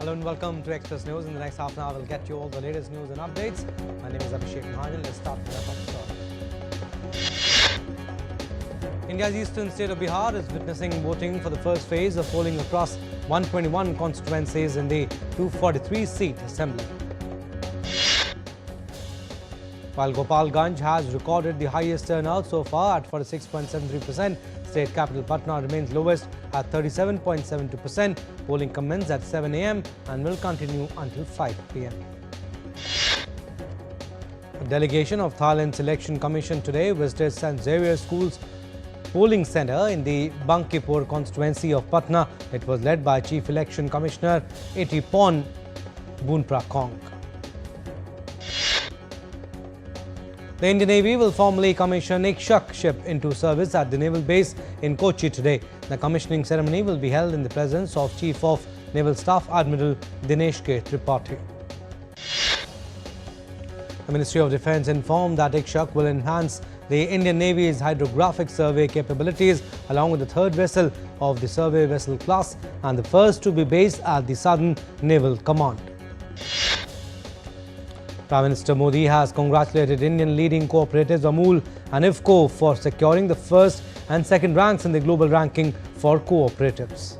Hello and welcome to Express News. In the next half an hour, we'll get you all the latest news and updates. My name is Abhishek Mahajan. Let's start with the top story. India's eastern state of Bihar is witnessing voting for the first phase of polling across 121 constituencies in the 243-seat assembly. While Gopalganj has recorded the highest turnout so far at 46.73%, state capital Patna remains lowest at 37.72%. Polling commenced at 7 a.m. and will continue until 5 p.m. A delegation of Thailand's Election Commission today visited St. Xavier School's polling centre in the Bankipur constituency of Patna. It was led by Chief Election Commissioner Itipon Bunprakong. The Indian Navy will formally commission Ikshak ship into service at the naval base in Kochi today. The commissioning ceremony will be held in the presence of Chief of Naval Staff Admiral Dinesh K. Tripathi. The Ministry of Defence informed that Ikshak will enhance the Indian Navy's hydrographic survey capabilities along with the third vessel of the survey vessel class and the first to be based at the Southern Naval Command. Prime Minister Modi has congratulated Indian leading cooperatives Amul and IFFCO for securing the first and second ranks in the global ranking for cooperatives.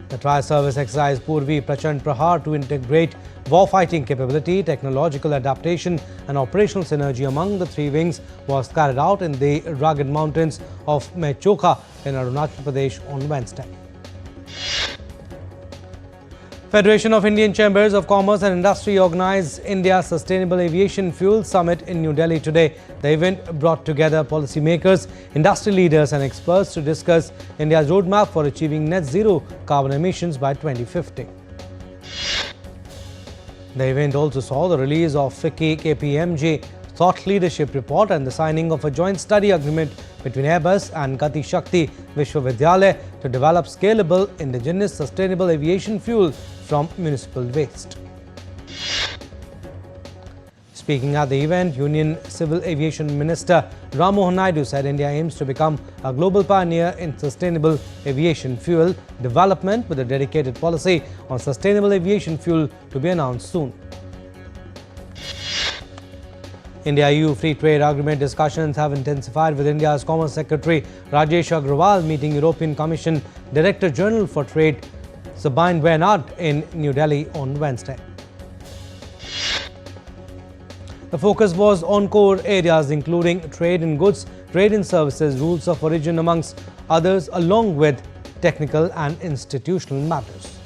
The tri-service exercise Purvi Prachand Prahar to integrate warfighting capability, technological adaptation and operational synergy among the three wings was carried out in the rugged mountains of Mechokha in Arunachal Pradesh on Wednesday. Federation of Indian Chambers of Commerce and Industry organized India's Sustainable Aviation Fuel Summit in New Delhi today. The event brought together policymakers, industry leaders and experts to discuss India's roadmap for achieving net zero carbon emissions by 2050. The event also saw the release of FICCI KPMG Thought Leadership Report and the signing of a joint study agreement between Airbus and Gati Shakti Vishwavidyalaya to develop scalable indigenous sustainable aviation fuel from municipal waste. Speaking at the event, Union Civil Aviation Minister Ram Mohan Naidu said India aims to become a global pioneer in sustainable aviation fuel development with a dedicated policy on sustainable aviation fuel to be announced soon. India-EU free trade agreement discussions have intensified with India's Commerce Secretary Rajesh Agrawal meeting European Commission Director General for Trade Sabine Bernard in New Delhi on Wednesday. The focus was on core areas including trade in goods, trade in services, rules of origin amongst others, along with technical and institutional matters.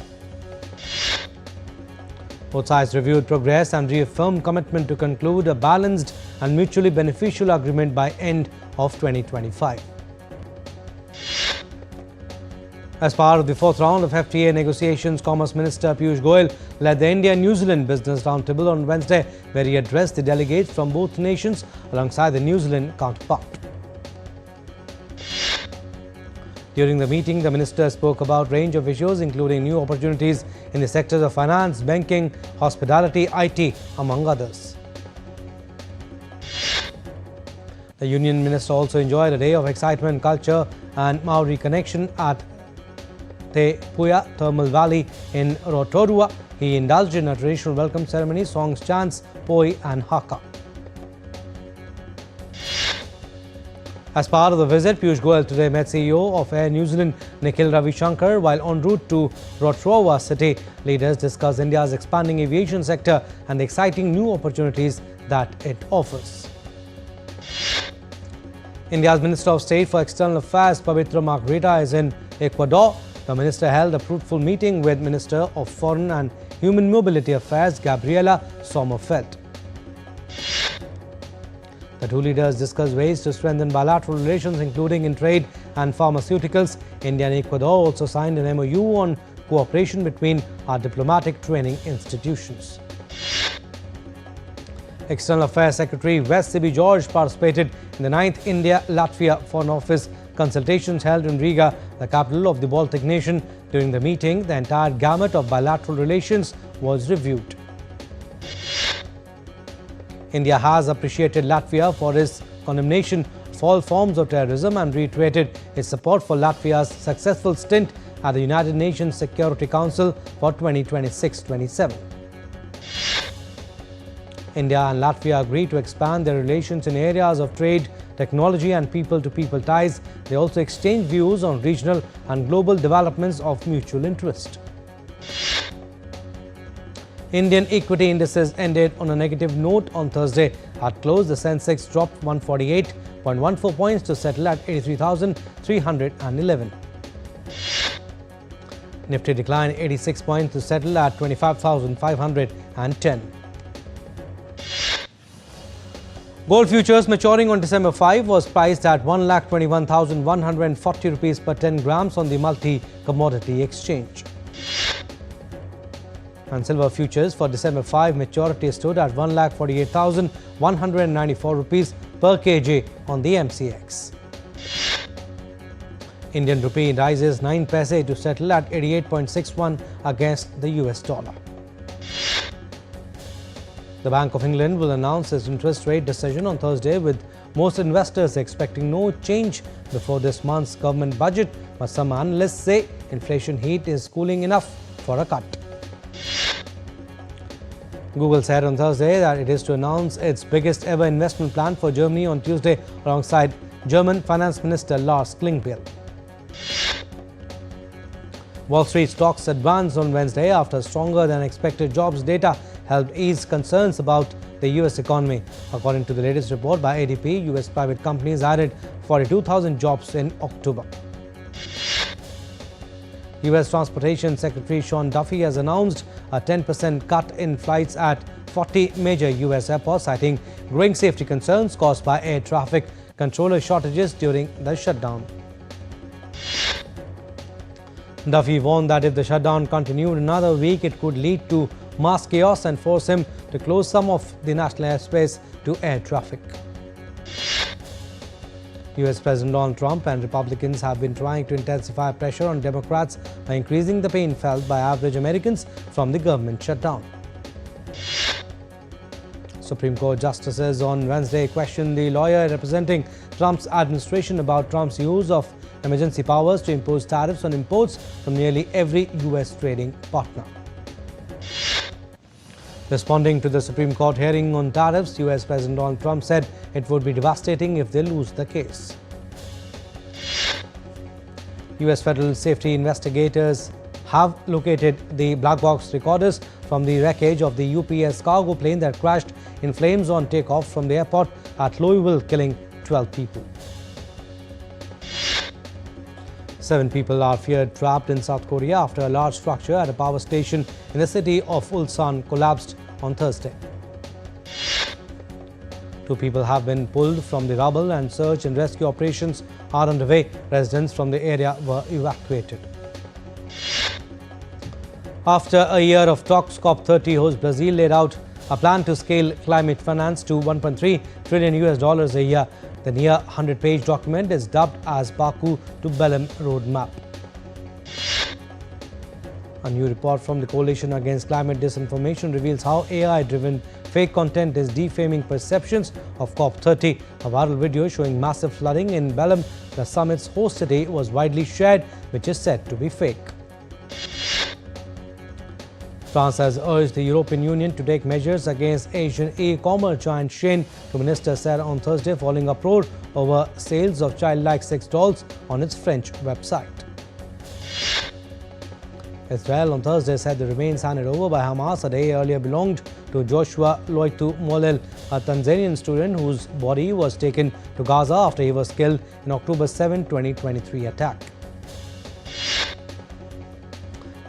Both sides reviewed progress and reaffirmed commitment to conclude a balanced and mutually beneficial agreement by end of 2025. As part of the fourth round of FTA negotiations, Commerce Minister Piyush Goyal led the India-New Zealand Business Roundtable on Wednesday, where he addressed the delegates from both nations alongside the New Zealand counterpart. During the meeting, the minister spoke about a range of issues including new opportunities in the sectors of finance, banking, hospitality, IT, among others. The Union Minister also enjoyed a day of excitement, culture and Maori connection at Te Puya Thermal Valley in Rotorua. He indulged in a traditional welcome ceremony, songs, chants, poi and haka. As part of the visit, Piyush Goyal today met CEO of Air New Zealand Nikhil Ravishankar. While en route to Rotorua city, leaders discussed India's expanding aviation sector and the exciting new opportunities that it offers. India's Minister of State for External Affairs Pavitra Margarita is in Ecuador. The minister held a fruitful meeting with Minister of Foreign and Human Mobility Affairs Gabriela Sommerfeld. The two leaders discussed ways to strengthen bilateral relations, including in trade and pharmaceuticals. India and Ecuador also signed an MOU on cooperation between our diplomatic training institutions. External Affairs Secretary West C.B. George participated in the 9th India-Latvia Foreign Office consultations held in Riga, the capital of the Baltic nation. During the meeting, the entire gamut of bilateral relations was reviewed. India has appreciated Latvia for its condemnation of all forms of terrorism and reiterated its support for Latvia's successful stint at the United Nations Security Council for 2026-27. India and Latvia agreed to expand their relations in areas of trade, technology and people-to-people ties. They also exchanged views on regional and global developments of mutual interest. Indian equity indices ended on a negative note on Thursday. At close, the Sensex dropped 148.14 points to settle at 83,311. Nifty declined 86 points to settle at 25,510. Gold futures maturing on December 5 was priced at 1,21,140 rupees per 10 grams on the multi-commodity exchange. And silver futures for December 5 maturity stood at 1,48,194 rupees per kg on the MCX. Indian rupee rises 9 paise to settle at 88.61 against the US dollar. The Bank of England will announce its interest rate decision on Thursday, with most investors expecting no change before this month's government budget, but some analysts say inflation heat is cooling enough for a cut. Google said on Thursday that it is to announce its biggest ever investment plan for Germany on Tuesday alongside German Finance Minister Lars Klingbeil. Wall Street stocks advanced on Wednesday after stronger than expected jobs data helped ease concerns about the US economy. According to the latest report by ADP, US private companies added 42,000 jobs in October. US Transportation Secretary Sean Duffy has announced a 10% cut in flights at 40 major US airports, citing growing safety concerns caused by air traffic controller shortages during the shutdown. Duffy warned that if the shutdown continued another week, it could lead to mass chaos and force him to close some of the national airspace to air traffic. US President Donald Trump and Republicans have been trying to intensify pressure on Democrats by increasing the pain felt by average Americans from the government shutdown. Supreme Court justices on Wednesday questioned the lawyer representing Trump's administration about Trump's use of emergency powers to impose tariffs on imports from nearly every US trading partner. Responding to the Supreme Court hearing on tariffs, US President Donald Trump said it would be devastating if they lose the case. US federal safety investigators have located the black box recorders from the wreckage of the UPS cargo plane that crashed in flames on takeoff from the airport at Louisville, killing 12 people. 7 people are feared trapped in South Korea after a large structure at a power station in the city of Ulsan collapsed on Thursday. 2 people have been pulled from the rubble and search and rescue operations are underway. Residents from the area were evacuated. After a year of talks, COP30 host Brazil laid out a plan to scale climate finance to $1.3 trillion a year. The near 100-page document is dubbed as Baku to Belém Roadmap. A new report from the Coalition Against Climate Disinformation reveals how AI-driven fake content is defaming perceptions of COP30. A viral video showing massive flooding in Belém, the summit's host city, was widely shared, which is said to be fake. France has urged the European Union to take measures against Asian e-commerce giant Shein, the minister said on Thursday, following uproar over sales of childlike sex dolls on its French website. Israel on Thursday said the remains handed over by Hamas a day earlier belonged to Joshua Loitu Molel, a Tanzanian student whose body was taken to Gaza after he was killed in October 7, 2023 attack.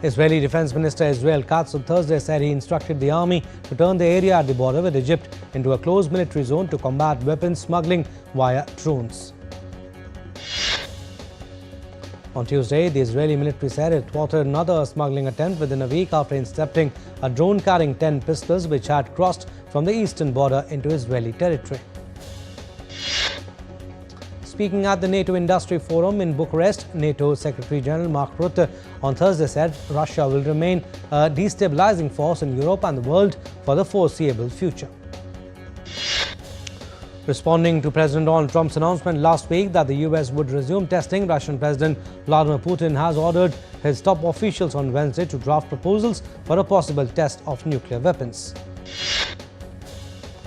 Israeli Defense Minister Israel Katz on Thursday said he instructed the army to turn the area at the border with Egypt into a closed military zone to combat weapons smuggling via drones. On Tuesday, the Israeli military said it thwarted another smuggling attempt within a week after intercepting a drone carrying 10 pistols which had crossed from the eastern border into Israeli territory. Speaking at the NATO Industry Forum in Bucharest, NATO Secretary General Mark Rutte on Thursday said Russia will remain a destabilizing force in Europe and the world for the foreseeable future. Responding to President Donald Trump's announcement last week that the US would resume testing, Russian President Vladimir Putin has ordered his top officials on Wednesday to draft proposals for a possible test of nuclear weapons.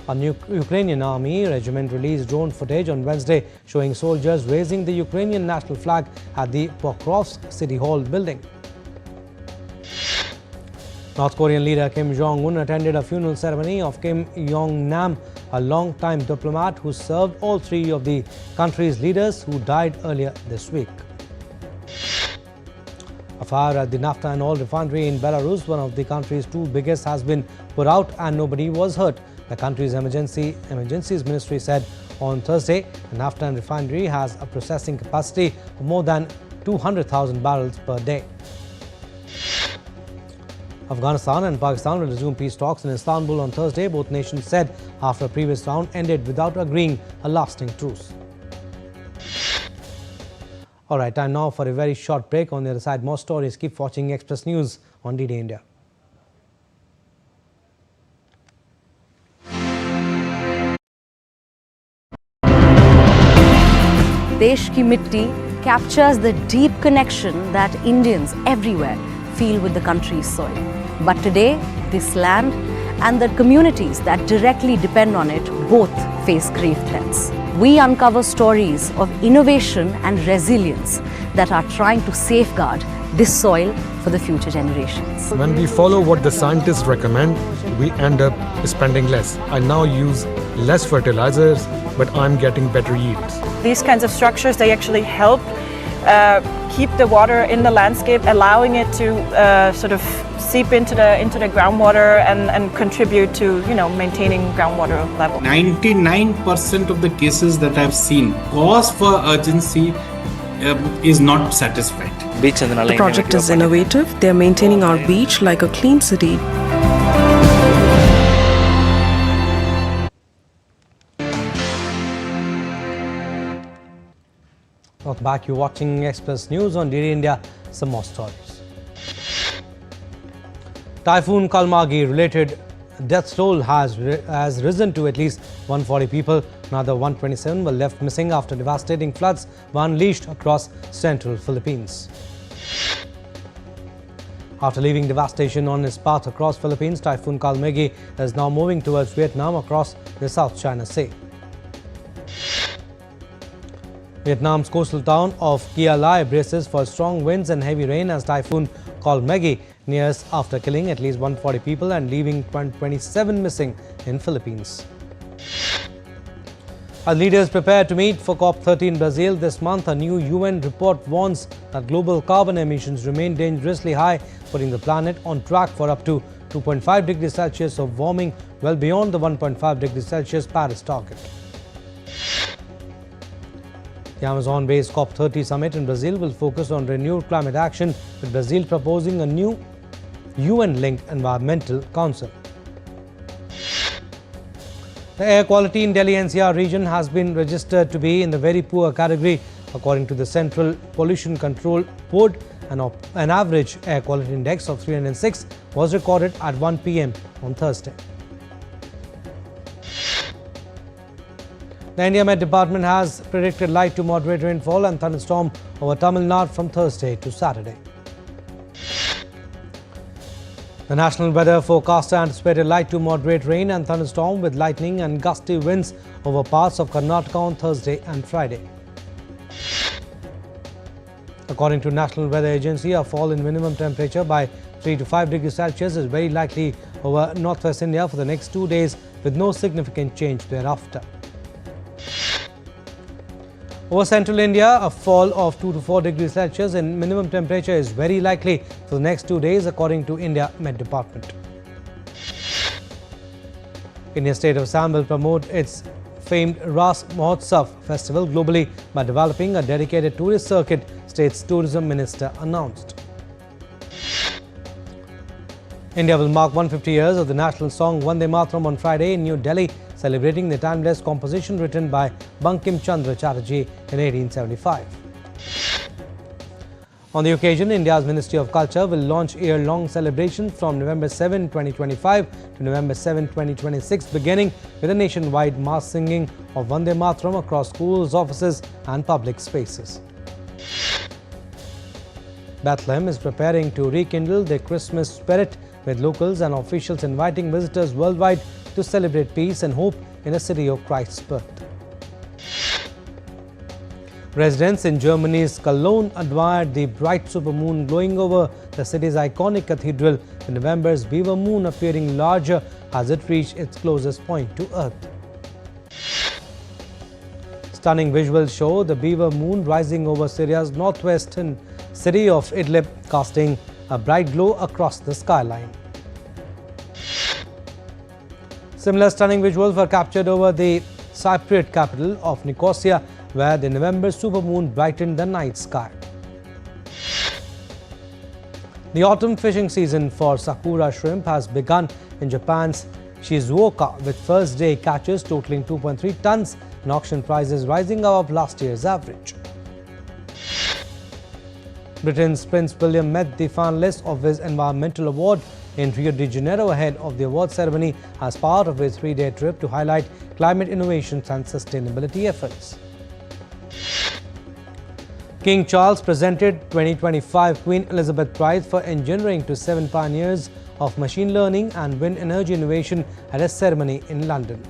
A Ukrainian army regiment released drone footage on Wednesday showing soldiers raising the Ukrainian national flag at the Pokrovsk City Hall building. North Korean leader Kim Jong-un attended a funeral ceremony of Kim Yong-nam, a long-time diplomat who served all three of the country's leaders who died earlier this week. A fire at the naphtha and oil refinery in Belarus, one of the country's two biggest, has been put out and nobody was hurt. The country's emergencies ministry said on Thursday the naphtha and refinery has a processing capacity of more than 200,000 barrels per day. Afghanistan and Pakistan will resume peace talks in Istanbul on Thursday. Both nations said after a previous round ended without agreeing a lasting truce. All right, time now for a very short break. On the other side, more stories. Keep watching Express News on DD India. Desh Ki Mitti captures the deep connection that Indians everywhere feel with the country's soil. But today, this land and the communities that directly depend on it both face grave threats. We uncover stories of innovation and resilience that are trying to safeguard this soil for the future generations. When we follow what the scientists recommend, we end up spending less. I now use less fertilizers, but I'm getting better yields. These kinds of structures, they actually help keep the water in the landscape, allowing it to sort of seep into the groundwater and contribute to maintaining groundwater level. 99% of the cases that I've seen, cause for urgency is not satisfied. The project is innovative. They are maintaining our beach like a clean city. Welcome back. You're watching Express News on DD India. Some more stories. Typhoon Kalmagi related death toll has risen to at least 140 people. Another 127 were left missing after devastating floods were unleashed across central Philippines. After leaving devastation on its path across Philippines, Typhoon Kalmagi is now moving towards Vietnam across the South China Sea. Vietnam's coastal town of Kia Lai braces for strong winds and heavy rain as Typhoon Kalmagi nears after killing at least 140 people and leaving 27 missing in Philippines. As leaders prepare to meet for COP30 in Brazil this month, a new UN report warns that global carbon emissions remain dangerously high, putting the planet on track for up to 2.5 degrees Celsius of warming, well beyond the 1.5 degrees Celsius Paris target. The Amazon-based COP30 summit in Brazil will focus on renewed climate action, with Brazil proposing a new UN-linked environmental council. The air quality in Delhi NCR region has been registered to be in the very poor category. According to the Central Pollution Control Board, an average air quality index of 306 was recorded at 1 p.m. on Thursday. The India Met Department has predicted light to moderate rainfall and thunderstorm over Tamil Nadu from Thursday to Saturday. The National Weather Forecaster anticipated light to moderate rain and thunderstorm with lightning and gusty winds over parts of Karnataka on Thursday and Friday. According to National Weather Agency, a fall in minimum temperature by 3 to 5 degrees Celsius is very likely over northwest India for the next 2 days, with no significant change thereafter. Over central India, a fall of 2 to 4 degrees Celsius in minimum temperature is very likely for the next 2 days, according to India Met Department. Indian state of Assam will promote its famed Ras Mahotsav festival globally by developing a dedicated tourist circuit, state's tourism minister announced. India will mark 150 years of the national song Vande Mataram on Friday in New Delhi, celebrating the timeless composition written by Bankim Chandra Chatterjee in 1875. On the occasion, India's Ministry of Culture will launch year-long celebrations from November 7, 2025 to November 7, 2026, beginning with a nationwide mass singing of Vande Mataram across schools, offices and public spaces. Bethlehem is preparing to rekindle the Christmas spirit, with locals and officials inviting visitors worldwide to celebrate peace and hope in the city of Christ's birth. Residents in Germany's Cologne admired the bright supermoon glowing over the city's iconic cathedral, with November's beaver moon appearing larger as it reached its closest point to Earth. Stunning visuals show the beaver moon rising over Syria's northwestern city of Idlib, casting a bright glow across the skyline. Similar stunning visuals were captured over the Cypriot capital of Nicosia, where the November supermoon brightened the night sky. The autumn fishing season for Sakura shrimp has begun in Japan's Shizuoka, with first day catches totaling 2.3 tons and auction prices rising above last year's average. Britain's Prince William met the finalists of his environmental award in Rio de Janeiro ahead of the award ceremony as part of his 3-day trip to highlight climate innovations and sustainability efforts. King Charles presented 2025 Queen Elizabeth Prize for Engineering to 7 pioneers of machine learning and wind energy innovation at a ceremony in London.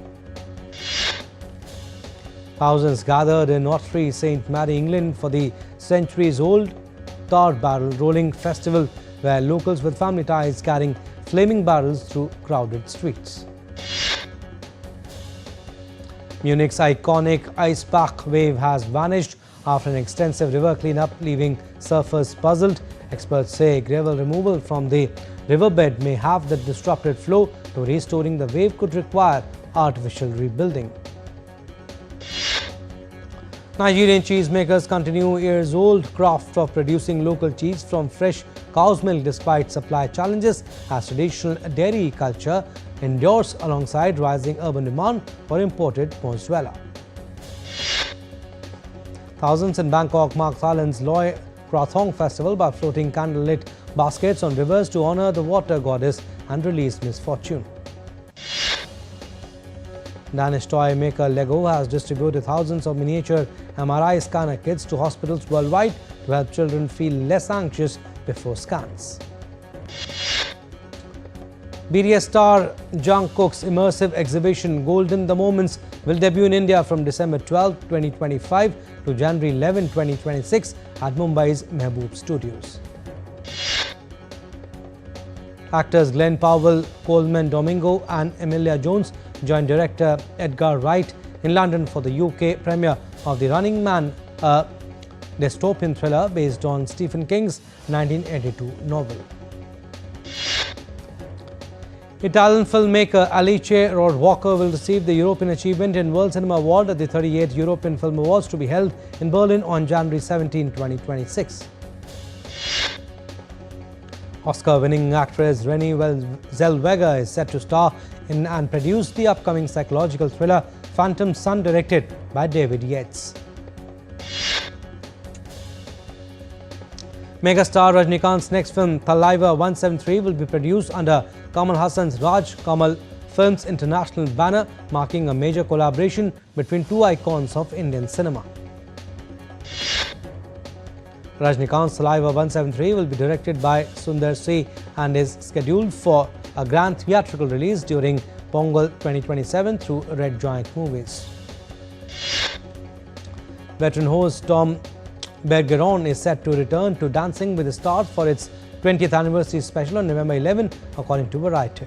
Thousands gathered in Ottery, St. Mary, England for the centuries-old Tar Barrel Rolling Festival, where locals with family ties carrying flaming barrels through crowded streets. Munich's iconic ice pack wave has vanished after an extensive river cleanup, leaving surfers puzzled. Experts say gravel removal from the riverbed may have the disrupted flow, though restoring the wave could require artificial rebuilding. Nigerian cheesemakers continue years-old craft of producing local cheese from fresh cow's milk despite supply challenges, as traditional dairy culture endures alongside rising urban demand for imported mozzarella. Thousands in Bangkok mark Thailand's Loy Krathong festival by floating candlelit baskets on rivers to honor the water goddess and release misfortune. Danish toy maker Lego has distributed thousands of miniature MRI scanner kits to hospitals worldwide to help children feel less anxious before scans. BTS star Jungkook's immersive exhibition Golden the Moments will debut in India from December 12, 2025 to January 11, 2026 at Mumbai's Mehboob Studios. Actors Glenn Powell, Coleman Domingo and Emilia Jones joined director Edgar Wright in London for the UK premiere of The Running Man, a dystopian thriller based on Stephen King's 1982 novel. Italian filmmaker Alice Rohrwacher will receive the European Achievement in World Cinema Award at the 38th European Film Awards to be held in Berlin on January 17, 2026. Oscar-winning actress Renée Zellweger is set to star in and produce the upcoming psychological thriller Phantom Son, directed by David Yates. Megastar Rajnikant's next film, Thalaiva 173, will be produced under Kamal Hassan's Raj Kamal Films International banner, marking a major collaboration between two icons of Indian cinema. Rajnikant's Thalaiva 173 will be directed by Sundar C and is scheduled for a grand theatrical release during Pongal 2027 through Red Giant Movies. Veteran host Tom Bergeron is set to return to Dancing with the Stars for its 20th anniversary special on November 11, according to Variety.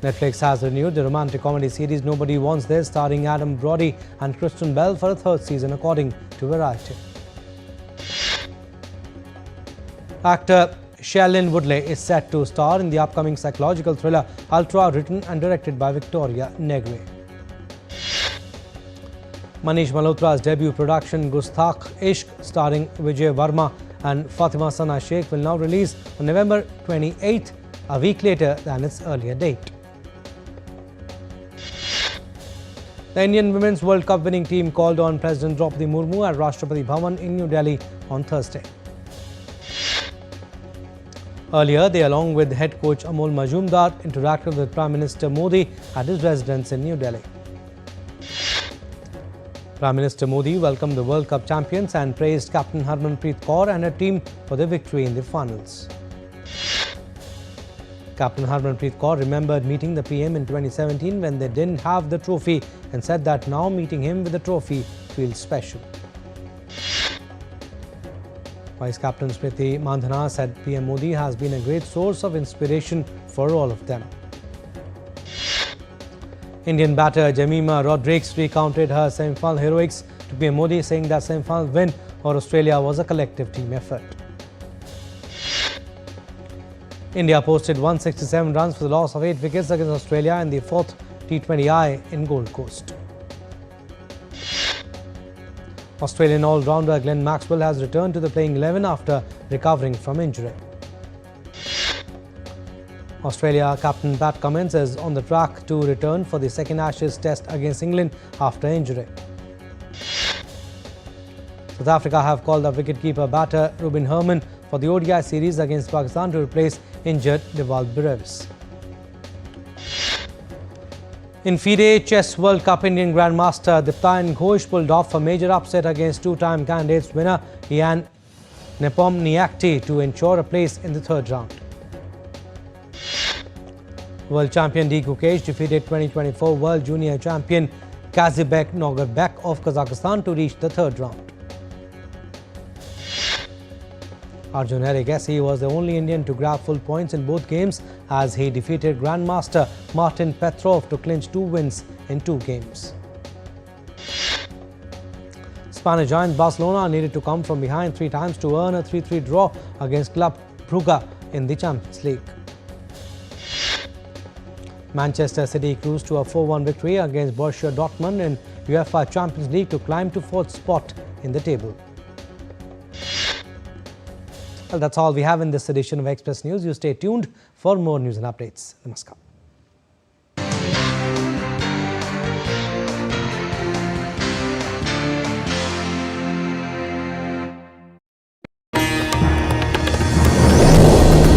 Netflix has renewed the romantic comedy series Nobody Wants This, starring Adam Brody and Kristen Bell, for a third season, according to Variety. Actor Shailene Woodley is set to star in the upcoming psychological thriller Ultra, written and directed by Victoria Negre. Manish Malhotra's debut production Gustakh Ishq, starring Vijay Varma and Fatima Sana Sheikh, will now release on November 28th, a week later than its earlier date. The Indian Women's World Cup winning team called on President Draupadi Murmu at Rashtrapati Bhavan in New Delhi on Thursday. Earlier, they, along with head coach Amol Majumdar, interacted with Prime Minister Modi at his residence in New Delhi. Prime Minister Modi welcomed the World Cup champions and praised Captain Harmanpreet Kaur and her team for their victory in the finals. Captain Harmanpreet Kaur remembered meeting the PM in 2017 when they didn't have the trophy and said that now meeting him with the trophy feels special. Vice Captain Smriti Mandhana said PM Modi has been a great source of inspiration for all of them. Indian batter Jemima Rodrigues recounted her semi-final heroics to PM Modi, saying that semi-final win over Australia was a collective team effort. India posted 167 runs for the loss of 8 wickets against Australia in the 4th T20I in Gold Coast. Australian all-rounder Glenn Maxwell has returned to the playing 11 after recovering from injury. Australia captain Pat Cummins is on the track to return for the second Ashes test against England after injury. South Africa have called up wicketkeeper batter Ruben Herman for the ODI series against Pakistan to replace injured Dewald Brevis. In FIDE Chess World Cup, Indian Grandmaster Diptayan Ghosh pulled off a major upset against two-time candidates winner Ian Nepomniachtchi to ensure a place in the third round. World champion D. Gukesh defeated 2024 World Junior champion Kazibek Nogurbek of Kazakhstan to reach the third round. Arjun Erigaisi was the only Indian to grab full points in both games as he defeated Grandmaster Martin Petrov to clinch 2 wins in 2 games. Spanish giant Barcelona needed to come from behind 3 times to earn a 3-3 draw against Club Brugge in the Champions League. Manchester City cruised to a 4-1 victory against Borussia Dortmund in UEFA Champions League to climb to 4th spot in the table. Well, that's all we have in this edition of Express News. You stay tuned for more news and updates. Namaskar.